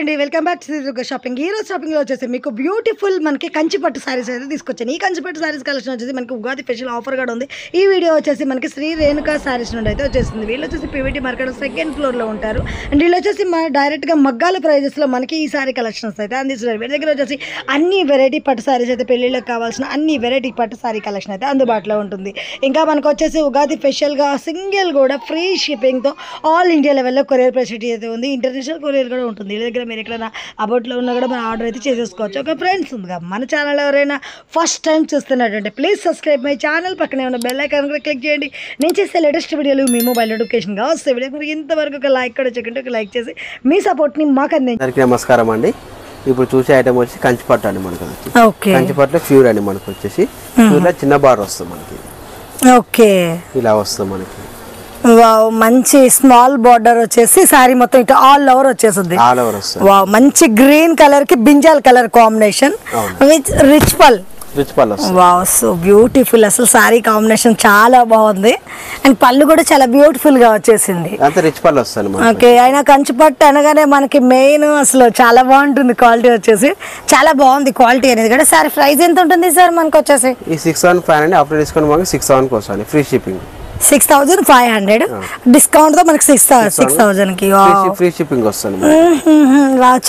అండి welcome back to Durga shopping. ఈ రోజు షాపింగ్ లో వచ్చేసి మీకు బ్యూటిఫుల్ మనకి కంచిపట్టు సారీస్ అయితే తీసుకొచ్చాను. ఈ కంచిపట్టు సారీస్ కలెక్షన్ వచ్చేసి మనకి ఉగాది స్పెషల్ ఆఫర్ కూడా ఉంది. ఈ వీడియో వచ్చేసి మనకి శ్రీ రేణుకా సారీస్ నుండి అయితే వచ్చేసింది. వీళ్ళు వచ్చేసి పీవీటీ మార్కెట్ సెకండ్ ఫ్లోర్ లో ఉంటారు. అండ్ వీళ్ళు వచ్చేసి మన డైరెక్ట్ గా మగ్గాల ప్రైజెస్ లో మనకి ఈ సారీ కలెక్షన్స్ అయితే అందిస్తున్నారు. వీళ్ళ దగ్గర వచ్చేసి అన్ని వెరైటీ పట్టు సారీస్ అయితే పెళ్లిళ్ళకి కావాల్సిన అన్ని వెరైటీ పట్టు సారీ కలెక్షన్ అయితే అందుబాటులో ఉంటుంది. ఇంకా మనకు వచ్చేసి ఉగాది స్పెషల్ గా సింగిల్ కూడా ఫ్రీ షిప్పింగ్ తో ఆల్ ఇండియా లెవెల్లో కొరియర్ ఫెసిలిటీ అయితే ఉంది. ఇంటర్నేషనల్ కొరియర్ కూడా ఉంటుంది. వీళ్ళ దగ్గర మీరు ఎక్కడైనా అబౌట్లో ఉన్నా కూడా మనం ఆర్డర్ అయితే చేసేసుకోవచ్చు. ఓకే ఫ్రెండ్స్, ఉందిగా మన ఛానల్ ఎవరైనా ఫస్ట్ టైం చూస్తున్నట్టుంటే ప్లీజ్ సబ్స్క్రైబ్ మై ఛానల్, పక్కనే ఉన్న బెల్ ఐకాన్ కూడా క్లిక్ చేయండి. నేను చేసే లేటెస్ట్ వీడియోలు మీ మొబైల్ నోటిఫికేషన్గా వస్తాయి. వీడియో మీరు ఇంతవరకు ఒక లైక్ కూడా చెక్కండి, ఒక లైక్ చేసి మీ సపోర్ట్ని మాకు అందించండి. నమస్కారం అండి. ఇప్పుడు చూసే ఐటమ్ వచ్చి కంచిపట్టు అండి. మనకు ఓకే కంచిపట్టులో ప్యూర్ అండి. మనకు వచ్చేసి ప్యూర్లో చిన్న బార్డర్ వస్తుంది మనకి. ఓకే, ఇలా వస్తుంది మనకి. వావ్, మంచి స్మాల్ బార్డర్ వచ్చేసి సారీ మొత్తం ఇటు ఆల్ ఓవర్ వచ్చేసింది. ఆల్ ఓవర్ వస్తుంది. వావ్, మంచి గ్రీన్ కలర్ కి brinjal colour combination with rich pallu. Wow, so beautiful. అసలు సారీ కాంబినేషన్ చాలా బాగుంది. అండ్ పళ్ళు కూడా చాలా బ్యూటిఫుల్ గా వచ్చేసింది. రిచ్ పళ్ళు వస్తుంది. ఓకే, అయినా కంచిపట్టు అనగానే మనకి మెయిన్ అసలు చాలా బాగుంటుంది. క్వాలిటీ వచ్చేసి చాలా బాగుంది క్వాలిటీ అనేది కూడా. సారీ ప్రైస్ ఎంత ఉంటుంది సార్ మనకు వచ్చేసి? ఈ 6,500 అండి. ఆఫ్టర్ డిస్కౌంట్ మనకి 6,000 వస్తుంది. Free shipping. 6,500 డిస్కౌంట్ తో మనకి 6,000 కి ఫ్రీ షిప్పింగ్ వస్తుంది.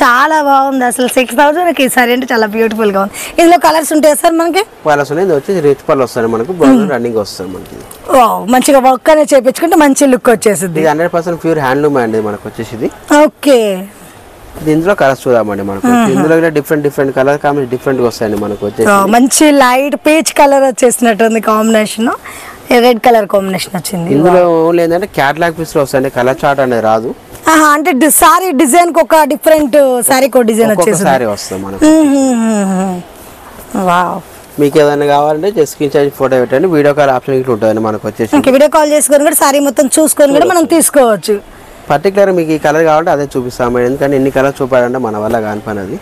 చాలా బాగుంది అసలు. 6,000 కి సారీ అంటే చాలా బ్యూటిఫుల్ గా ఉంది. ఇందులో కలర్స్ ఉంటాయి సార్ మనకి? కలర్స్ ఉన్నాయి. ఇది వచ్చి రిచ్ పళ్ళు వస్తుంది మనకు. రన్నింగ్ వస్తుంది మనకి. మంచిగా వర్క్ అనేది చేయించుకుంటే మంచి లుక్ వచ్చేసింది. 100% ప్యూర్ హ్యాండ్లూమ్ అండి మనకు వచ్చేసి ఇది. ఓకే, ఇందులో కలర్స్ చూద్దామండి. మనకు ఇందులో డిఫరెంట్ కలర్ కాంబినేషన్ డిఫరెంట్ వస్తాయండి మనకు వచ్చేసి. మంచి లైట్ పీచ్ కలర్ వచ్చేసినట్టుంది కాంబినేషన్. రెడ్ కలర్ కాంబినేషన్ వచ్చింది. ఇందులో ఓన్లీ ఏంటంటే క్యాటలాగ్ పీస్ లో వస్తాయండి. కలర్ చార్ట్ అనేది రాదు. అంటే సారీ డిజైన్ కి ఒక డిఫరెంట్ సారీ కో డిజైన్ వచ్చేసి సారీ వస్తుంది మనకు. వావ్, మీకు ఏదైనా కావాలంటే జస్ట్ స్క్రీన్ షాట్ ఫోటో పెట్టండి. వీడియో కాల్ ఆప్షన్ ఇట్లా ఉంటుంది మనకు వచ్చేసి. వీడియో కాల్ చేసుకొని కూడా సారీ మొత్తం చూసుకొని కూడా మనం తీసుకోవచ్చు. పర్టికులర్ మీకు ఈ కలర్ కావాలంటే అదే చూపిస్తాము. ఎందుకంటే ఎన్ని కలర్ చూపాలంటే మన వల్ల కాని పని అది.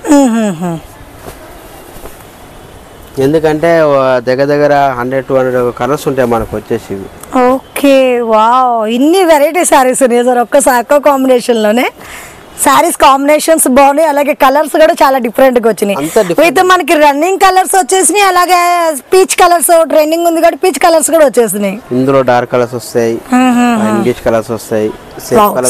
ఎందుకంటే దగ్గర 100-200 కలర్స్ ఉంటాయి మనకు వచ్చేసి. ఓకే, వావ్, ఇన్ని వెరైటీ సారీస్ ఉన్నాయి సార్ ఒక్క కాంబినేషన్ లోనే. సారీస్ కాంబినేషన్స్ బాగున్నాయి. అలాగే కలర్స్ కూడా చాలా డిఫరెంట్ గా వచ్చినాయి. అయితే మనకి రన్నింగ్ కలర్స్ వచ్చేసినాయి. అలాగే పీచ్ కలర్స్ ట్రెండింగ్ ఉంది కాబట్టి పీచ్ కలర్స్ కూడా వచ్చేసినాయి. ఇందులో డార్క్ కలర్స్ వస్తాయి, ఇంగ్లీష్ కలర్స్ వస్తాయి.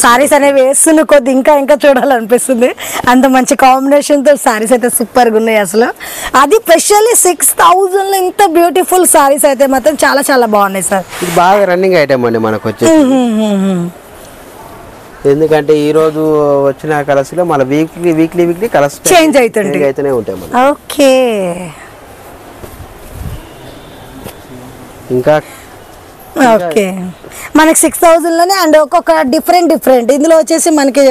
సారీస్ అనేవి వేస్తున్న కొద్ది ఇంకా ఇంకా చూడాలనిపిస్తుంది. అంత మంచి కాంబినేషన్ తో సారీస్ అయితే సూపర్ గా ఉన్నాయి అసలు. అది స్పెషల్లీ 6,000 లో ఇంత బ్యూటిఫుల్ సారీస్ అయితే మాత్రం చాలా చాలా బాగున్నాయి సార్. ఇది బాగా రన్నింగ్ ఐటమ్ అండి మనకు వచ్చేసి. ఎందుకంటే ఈ రోజు వచ్చిన కలర్స్ లో మన వీక్లీ కలర్స్ చేంజ్ అయితేనే ఉంటాయి. ఓకే, ఇంకా ఓకే, మనకి 6,000 లోనే అండ్ ఒక్కొక్క డిఫరెంట్. ఇందులో వచ్చేసి మనకి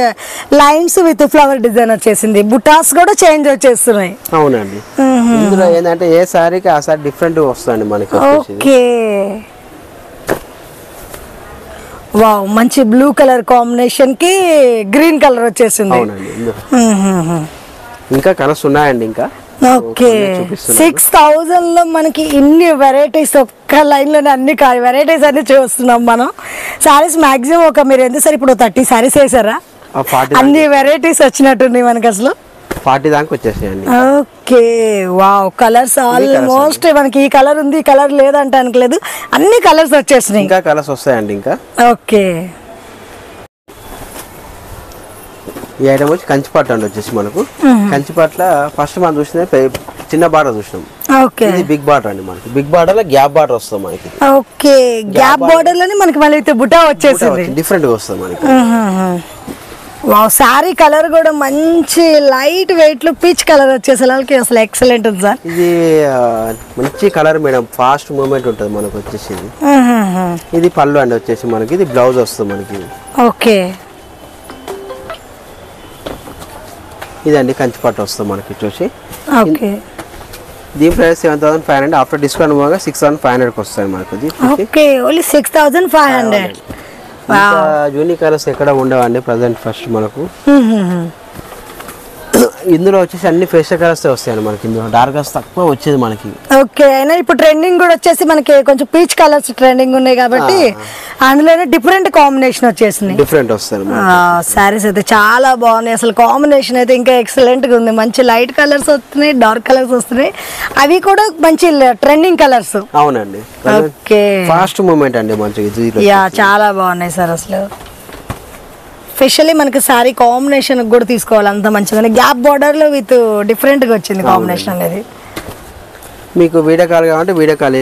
లైన్స్ విత్ ఫ్లవర్ డిజైన్ వచ్చేసింది. బుటాస్ కూడా చేంజ్ వచ్చేస్తున్నాయి. అవునండి. ఇందులో ఏంటంటే ఏ సారీకి ఆ సారీ డిఫరెంట్ వస్తుంది మనకి. ఓకే, వావ్, మంచి బ్లూ కలర్ కాంబినేషన్ కి గ్రీన్ కలర్ వచ్చేసింది. ఇంకా కలర్స్ ఉన్నాయండి ఇంకా. ఓకే, 6,000 లో మనకి ఇన్ని వెరైటీస్ ఒక్క లైన్ లోనే అన్ని వెరైటీస్ అన్ని చూస్తున్నాం మనం. సారీస్ మాక్సిమం మీరు ఎంత సార్ ఇప్పుడు 30 సారీస్ వేసారా? అన్ని వెరైటీస్ వచ్చినట్టుంది మనకి అసలు. 40 దాకా వచ్చేసాయండి. ఓకే, వావ్, కలర్స్ ఆల్మోస్ట్ మనకి ఈ కలర్ ఉంది ఈ కలర్ లేదంటానికి లేదు, అన్ని కలర్స్ వచ్చేసినాయి. ఇంకా కలర్స్ వస్తాయండి ఇంకా. ఓకే, ఈ ఐటమ్ వచ్చి కంచిపట్టు అండి. వచ్చేసి మనకు కంచిపట్ల ఫస్ట్ మనం చూసిన చిన్న బార్డర్ చూసినాం. ఓకే, ఇది బిగ్ బార్డర్ అండి. మనకి బిగ్ బార్డర్ లో గ్యాప్ బార్డర్ వస్తుంది మనకి. ఓకే, గ్యాప్ బార్డర్ లోనే మనకి మళ్ళీ అయితే బుటా వచ్చేసింది. డిఫరెంట్ గా వస్తుంది మనకి. వావ్, సారీ కలర్ కూడా మంచి లైట్ వెయిట్ లో పీచ్ కలర్ వచ్చేసరికి అసలు ఎక్సలెంట్ ఉంది సార్. ఇది మంచి కలర్ మేడం. ఫాస్ట్ మూవ్మెంట్ ఉంటుంది మనకు వచ్చేసి. ఇది పళ్ళు అండి వచ్చేసి మనకి. ఇది బ్లౌజ్ వస్తుంది మనకి. ఓకే, ఇదండి కంచిపట్టు వస్తుంది మనకి చూసి. ఓకే, దీని ప్రైస్ 7,500. ఆఫ్టర్ డిస్కౌంట్ 6,500 వస్తాయి మనకి. Okay, only 6,500. యూనిక్ కలర్స్ ఎక్కడ ఉండవండి ప్రజెంట్. ఫస్ట్ మనకు ఇందులో వచ్చేసి అన్ని ఫేషియల్ కలర్స్ వస్తాయండి మనకి. ఇందులో డార్క్ కలర్స్ తక్కువ వచ్చేది మనకి. ఓకే, అయినా ఇప్పుడు ట్రెండింగ్ కూడా వచ్చేసి మనకి కొంచెం పీచ్ కలర్స్ ట్రెండింగ్ ఉన్నాయి కాబట్టి అందులోనే డిఫరెంట్ కాంబినేషన్ వచ్చేసింది. డిఫరెంట్ వస్తాయి శారీస్ అయితే చాలా బాగున్నాయి. అసలు కాంబినేషన్ అయితే ఇంకా ఎక్సలెంట్ గా ఉంది. మంచి లైట్ కలర్స్ వస్తున్నాయి, డార్క్ కలర్స్ వస్తున్నాయి, అవి కూడా మంచి ట్రెండింగ్ కలర్స్. అవునండి. ఓకే, ఫాస్ట్ మూమెంట్ అండి మంచిగా. యా, చాలా బాగున్నాయి సార్. అసలు స్పెషల్లీ మనకి సారీ కాంబినేషన్ కూడా తీసుకోవాలి, అంత మంచిగా గ్యాప్ బార్డర్ లో విత్ డిఫరెంట్ గా వచ్చింది కాంబినేషన్ అనేది. మీకు వీడియో కాల్ కావాలంటే వీడియో కాల్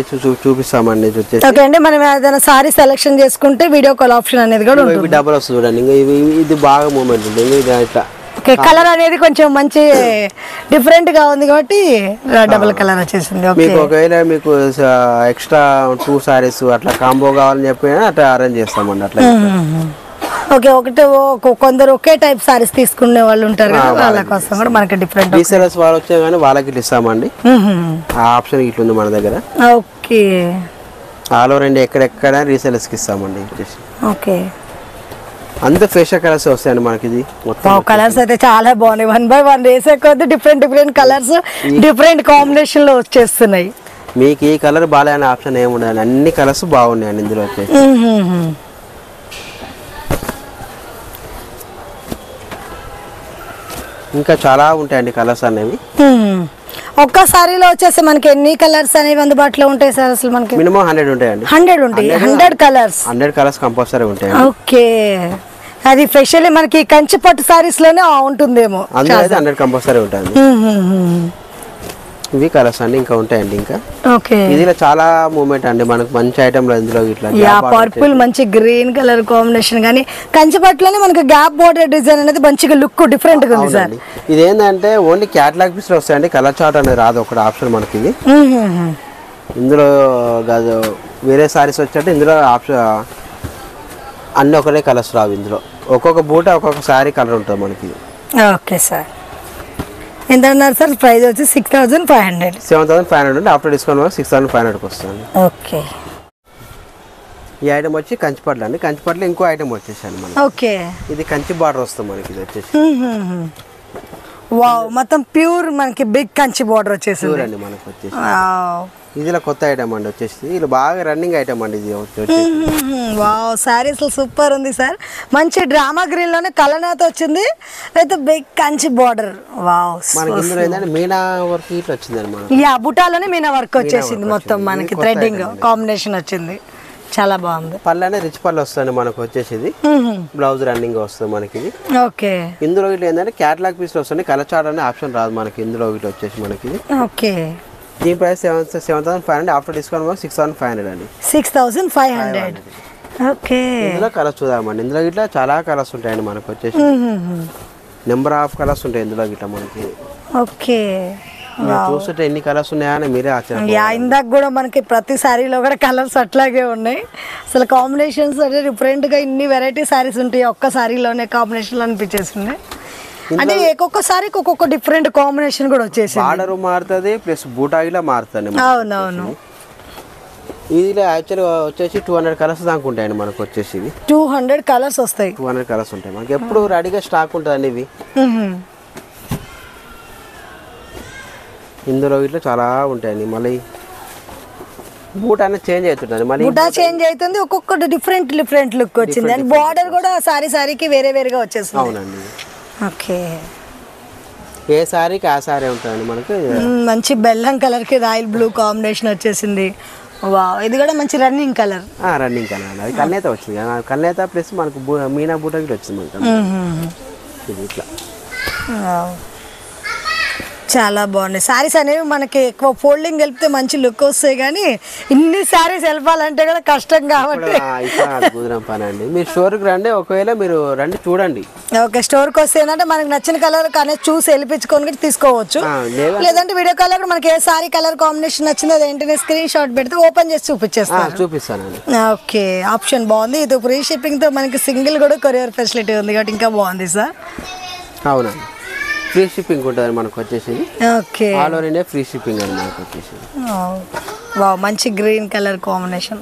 చూపిస్తామండి. ఓకే అండి, మనం ఏదైనా సారీ సెలెక్షన్ చేసుకుంటే వీడియో కాల్ ఆప్షన్ అనేది కూడా ఉంటుంది. డబల్ వస్తుంది చూడండి. ఇది బాగా మూమెంట్ ఉంటుంది. ఓకే, కలర్ అనేది కొంచెం మంచి డిఫరెంట్ గా ఉంది కాబట్టి డబుల్ కలర్ వచ్చేసింది. మీకు ఒకవేళ మీకు ఎక్స్ట్రా 2 సారీస్ అట్లా కాంబో కావాలని చెప్పి అట్లా అరేంజ్ చేస్తామండి. అట్లా ఓకే, కొందరు ఒకే టైప్ సారీస్ తీసుకునే వాళ్ళు ఉంటారు కదా, వాళ్ళ కోసం కూడా మనకి డిఫరెంట్ రీసెలర్స్ వాళ్ళు వచ్చే కానీ వాళ్ళకి ఇస్తామండి. ఆ ఆప్షన్ ఇట్లా ఉంది మన దగ్గర. ఓకే, ఆల్ ఓవర్ ఇండియా ఎక్కడెక్కడ రీసెలర్స్ కి ఇస్తామండి. ఓకే, అంత ఫేషియల్ కలర్స్ వస్తాయండి మనకి. ఇది మొత్తం కలర్స్ అయితే చాలా బాగున్నాయి. 1 by 1 వేసే కొద్ది డిఫరెంట్ కలర్స్ డిఫరెంట్ కాంబినేషన్ లో వచ్చేస్తున్నాయి. మీకు ఈ కలర్ బాగాలేని ఆప్షన్ ఏముండదు, అన్ని కలర్స్ బాగున్నాయండి ఇందులో వచ్చేసి. ఇంకా చాలా ఉంటాయండి కలర్స్ అనేవి. ఒక్క సారీలో వచ్చేసి మనకి ఎన్ని కలర్స్ అనేవి అందుబాటులో ఉంటాయి సార్? అసలు మనకి మినిమం 100 ఉంటాయండి. 100 ఉంటాయి. 100 కలర్స్. 100 కలర్స్ కంపల్సరీ ఉంటాయి. ఓకే, అది స్పెషల్లీ మనకి కంచి పట్టు సారీస్ లోనే ఉంటుందేమో. అందులో 100 కంపల్సరీ ఉంటుంది. ఇవి కలర్స్ అండి, ఇంకా ఉంటాయండి. ఇంకా ఓకే, ఇది చాలా మూమెంట్ అండి మనకు. మంచి ఐటమ్ లో ఇందులో ఇట్లా పర్పుల్ మంచి గ్రీన్ కలర్ కాంబినేషన్ గానీ కంచి పట్టులోనే మనకి గ్యాప్ బోర్డర్ డిజైన్ అనేది మంచిగా లుక్ డిఫరెంట్ గా ఉంది సార్. ఇది ఏంటంటే ఓన్లీ క్యాటలాగ్ పీస్ లో వస్తాయండి, కలర్ చార్ట్ అనేది రాదు. ఒక ఆప్షన్ మనకి ఇది. ఇందులో వేరే సారీస్ వచ్చాయంటే ఇందులో ఆప్షన్ అన్ని ఒకటే కలర్స్ రావు. ఇందులో ఒక్కొక్క బూట ఒక్కొక్క సారీ కలర్ ఉంటుంది మనకి. ఓకే సార్, ఎంత అన్నారు సార్? ప్రైస్ వచ్చి 6500. 7500 ఆఫ్టర్ డిస్కౌంట్ 6500కి వస్తుంది. ఓకే, ఈ ఐటమ్ వచ్చి కంచిపట్లు అండి. కంచిపట్లు ఇంకో ఐటమ్ వచ్చేసాను మనకి. ఓకే, ఇది కంచి బార్డర్ వస్తుంది మనకి. ఇది వచ్చేసి వావ్, మొత్తం ప్యూర్ మనకి బిగ్ కంచి బార్డర్ వచ్చేసింది. ప్యూర్ అండి మనకి వచ్చేసి. ఇదిలో కొత్త ఐటమ్ అండి వచ్చేసి. ఇది బాగా రన్నింగ్ ఐటమ్ అండి ఇది. వావ్, సారీస్ సూపర్ ఉంది సార్. మంచి డ్రామా గ్రీన్ లోనే కలనాతో వచ్చింది, అయితే బిగ్ కంచి బార్డర్. వావ్, మనకి ఇందులో ఏంటంటే మీనా వర్క్ ఇట్లా వచ్చిందండి మనకి. యా, బుటాలోనే మీనా వర్క్ వచ్చేసింది మొత్తం మనకి. థ్రెడ్డింగ్ కాంబినేషన్ వచ్చింది, చాలా బాగుంది. పళ్ళనే రిచ్ పళ్ళు వస్తుంది మనకు వచ్చేసి. బ్లౌజ్ రన్నింగ్ వస్తుంది మనకి. ఓకే, ఇందులో ఇట్లా ఏంటంటే క్యాటలాగ్ పీస్ వస్తుంది, కలర్ చార్ట్ అనే ఆప్షన్ రాదు మనకి. ఇందులో ఇట్లా వచ్చేసి మనకి. ఓకే, దీని ప్రైస్ 7500 ఆఫ్టర్ డిస్కౌంట్ 6500 అండి. 6500. ఓకే, ఇందులో కలర్స్ చూద్దామండి. ఇందులో ఇట్లా చాలా కలర్స్ ఉంటాయండి మనకు వచ్చేసి. నెంబర్ ఆఫ్ కలర్స్ ఉంటాయి ఇందులో ఇట్లా మనకి. ఓకే, చూస్తుంటే ఎన్ని కలర్స్ ఉన్నాయని మీరే ఆశ్చర్యం. ఇందాక కూడా మనకి ప్రతి సారీలో కూడా కలర్స్ అట్లాగే ఉన్నాయి. అసలు కాంబినేషన్స్ అంటే డిఫరెంట్ గా ఇన్ని వెరైటీ సారీస్ ఉంటాయి ఒక్క సారీలోనే కాంబినేషన్ అనిపించేసింది. అంటే ఒక్కొక్క సారీకి ఒక్కొక్క డిఫరెంట్ కాంబినేషన్ కూడా వచ్చేసి బార్డర్ మారుతుంది ప్లస్ బూటా ఇలా మారుతుంది. అవునవును, ఇది యాక్చువల్గా వచ్చేసి 200 కలర్స్ దాకా ఉంటాయండి మనకు వచ్చేసి. 200 కలర్స్ వస్తాయి. 200 కలర్స్ ఉంటాయి మనకి. ఎప్పుడు రెడీగా స్టాక్ ఉంటుందండి ఇవి. ఇందులో ఇట్లా చాలా ఉంటాయండి. మళ్ళీ బూట్ అనేది చేంజ్ అవుతుంది. మళ్ళీ బూటా చేంజ్ అవుతుంది, ఒక్కొక్కటి డిఫరెంట్ లుక్ వచ్చింది. అండ్ బార్డర్ కూడా సారీకి వేరేగా వచ్చేస్తుంది. అవునండి. ఓకే, ఏ సారీకి ఆ సారీ ఉంటుందండి మనకి. మంచి బెల్లం కలర్ కి రాయల్ బ్లూ కాంబినేషన్ వచ్చేసింది. వావ్, ఇది కూడా మంచి రన్నింగ్ కలర్. రన్నింగ్ కలర్ అండి. అది కల్నేత వచ్చింది. కల్నేత ప్లస్ మనకు మీనా బూట గిట్ల వచ్చింది మనకి. ఇది ఇట్లా చాలా బాగున్నాయి సారీస్ అనేవి. మనకి ఎక్కువ ఫోల్డింగ్ కలిపితే మంచి లుక్ వస్తాయి, కానీ ఇన్ని సారీస్ వెళ్ళాలంటే కూడా కష్టం కాబట్టి కుదరం పని అండి. మీరు స్టోర్కి రండి, ఒకవేళ మీరు రండి చూడండి. ఓకే, స్టోర్కి వస్తే ఏంటంటే మనకి నచ్చిన కలర్ కానీ చూసి వెళ్ళిపించుకొని తీసుకోవచ్చు. లేదంటే వీడియో కాల్ కూడా మనకి ఏ సారీ కలర్ కాంబినేషన్ నచ్చిందో అదేంటనే స్క్రీన్ షాట్ పెడితే ఓపెన్ చేసి చూపిస్తానండి. ఓకే, ఆప్షన్ బాగుంది. ఇది ఫ్రీ షిప్పింగ్ తో మనకి సింగిల్ కూడా కొరియర్ ఫెసిలిటీ ఉంది కాబట్టి ఇంకా బాగుంది సార్. అవునండి, ఫ్రీ షిప్పింగ్ ఉంటుంది మనకు వచ్చేసి. Okay, all over India free shipping అని మనకు వచ్చేసి. వావ్, మంచి గ్రీన్ కలర్ కాంబినేషన్.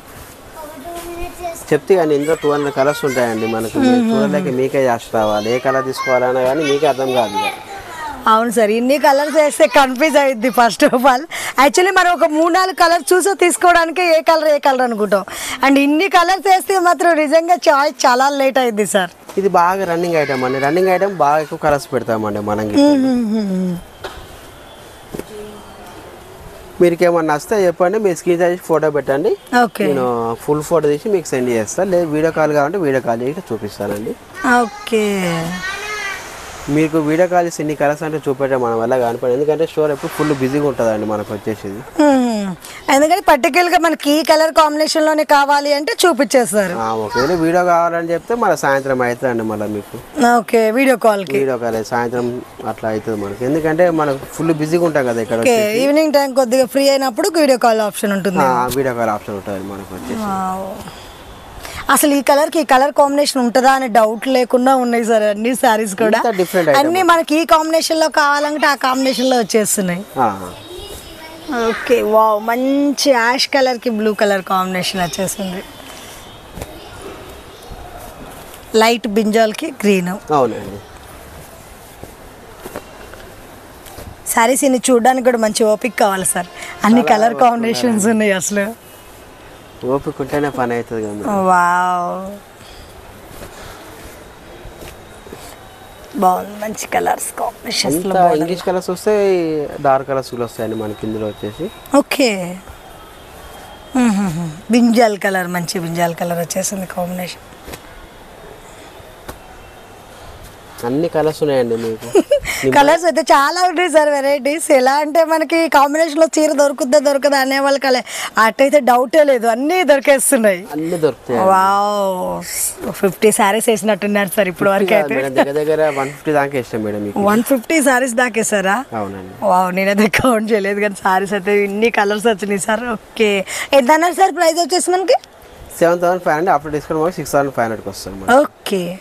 చెప్తే కానీ ఇందులో 200 కలర్స్ ఉంటాయండి మనకు. చూడలేక మీకే చేసి రావాలి. ఏ కలర్ తీసుకోవాలన్నా కానీ మీకే అర్థం కాదు. అవును సార్, ఇన్ని కలర్స్ వేస్తే కన్ఫ్యూజ్ అయ్యిద్ది ఫస్ట్ ఆఫ్ ఆల్. యాక్చువల్లీ మనం ఒక 3-4 కలర్స్ చూసి తీసుకోవడానికి ఏ కలర్ అనుకుంటాం, అండ్ ఇన్ని కలర్స్ వేస్తే మాత్రం నిజంగా చాయిస్ చాలా లేట్ అయ్యిద్ది సార్. ఇది బాగా రన్నింగ్ ఐటమ్ అండి. రన్నింగ్ ఐటమ్ బాగా ఎక్కువ కలర్స్ పెడతామండి మనం. మీకు ఏమన్నా వస్తే చెప్పండి, మీరు స్క్రీన్ చేసి ఫోటో పెట్టండి, నేను ఫుల్ ఫోటో తీసి మీకు సెండ్ చేస్తాను. లేదు వీడియో కాల్ కావాలంటే వీడియో కాల్ చేసి చూపిస్తానండి. ఓకే, మీకు వీడియో కాల్ చేసి ఇన్ని కలర్స్ అంటే చూపెట్టే మన వల్ల కానిపడి, ఎందుకంటే స్టోర్ ఎప్పుడు ఫుల్ బిజీగా ఉంటుందండి మనకు వచ్చేసేది. ఎందుకంటే పర్టికులర్గా మనకి ఈ కలర్ కాంబినేషన్లోనే కావాలి అంటే చూపించేస్తారు. ఒకవేళ వీడియో కావాలని చెప్తే మన సాయంత్రం అవుతుందండి మళ్ళీ మీకు. ఓకే, వీడియో కాల్ సాయంత్రం అట్లా అవుతుంది మనకి, ఎందుకంటే మనకు ఫుల్ బిజీగా ఉంటాం కదా ఇక్కడ. ఈవినింగ్ టైం కొద్దిగా ఫ్రీ అయినప్పుడు వీడియో కాల్ ఆప్షన్ ఉంటుంది. వీడియో కాల్ ఆప్షన్ ఉంటుంది మనకు వచ్చేసి. అసలు ఈ కలర్కి ఈ కలర్ కాంబినేషన్ ఉంటుందా అనే డౌట్ లేకుండా ఉన్నాయి సార్ అన్ని సారీస్ కూడా. అన్ని మనకి ఈ కాంబినేషన్లో కావాలంటే ఆ కాంబినేషన్లో వచ్చేస్తున్నాయి. ఓకే, వావ్, మంచి యాష్ కలర్కి బ్లూ కలర్ కాంబినేషన్ వచ్చేసింది. లైట్ బ్రింజాల్కి గ్రీన్. అవునండి. సారీస్ ఇన్ని చూడడానికి కూడా మంచి ఓపిక కావాలి సార్, అన్ని కలర్ కాంబినేషన్స్ ఉన్నాయి అసలు. ఓపిక ఉంటేనే పని అవుతుంది కదా. వావ్, బాగుంది, మంచి కలర్స్ కాంబినేషన్స్. ఇంగ్లీష్ కలర్స్ వస్తాయి, డార్క్ కలర్స్ కూడా వస్తాయండి మనకి ఇందులో వచ్చేసి. ఓకే, బ్రింజాల్ కలర్, మంచి బ్రింజాల్ కలర్ వచ్చేసింది కాంబినేషన్. అన్ని కలర్స్ ఉన్నాయండి మీకు. కలర్స్ అయితే చాలా ఉన్నాయి సార్, వెరైటీస్. ఎలా అంటే మనకి కాంబినేషన్లో చీర దొరకదా అనే వాళ్ళకి అట్టయితే డౌటే లేదు, అన్నీ దొరికేస్తున్నాయి. అన్ని దొరుకుతాయి. వావ్, 50 సారీస్ వేసినట్టున్నారు సార్ ఇప్పుడు వరకు అయితే. దగ్గర 150 దాకా వేసాం మేడం. 150 సారీస్ దాకా వేసారా? అవునండి. వావ్, నేనైతే కౌంట్ చేయలేదు కానీ సారీస్ అయితే ఇన్ని కలర్స్ వచ్చినాయి సార్. ఓకే, ఎంత అన్నారు సార్ ప్రైస్ వచ్చేసి మనకి? 7,500, ఆఫ్టర్ డిస్కౌంట్ 6,500కి వస్తుంది. ఓకే.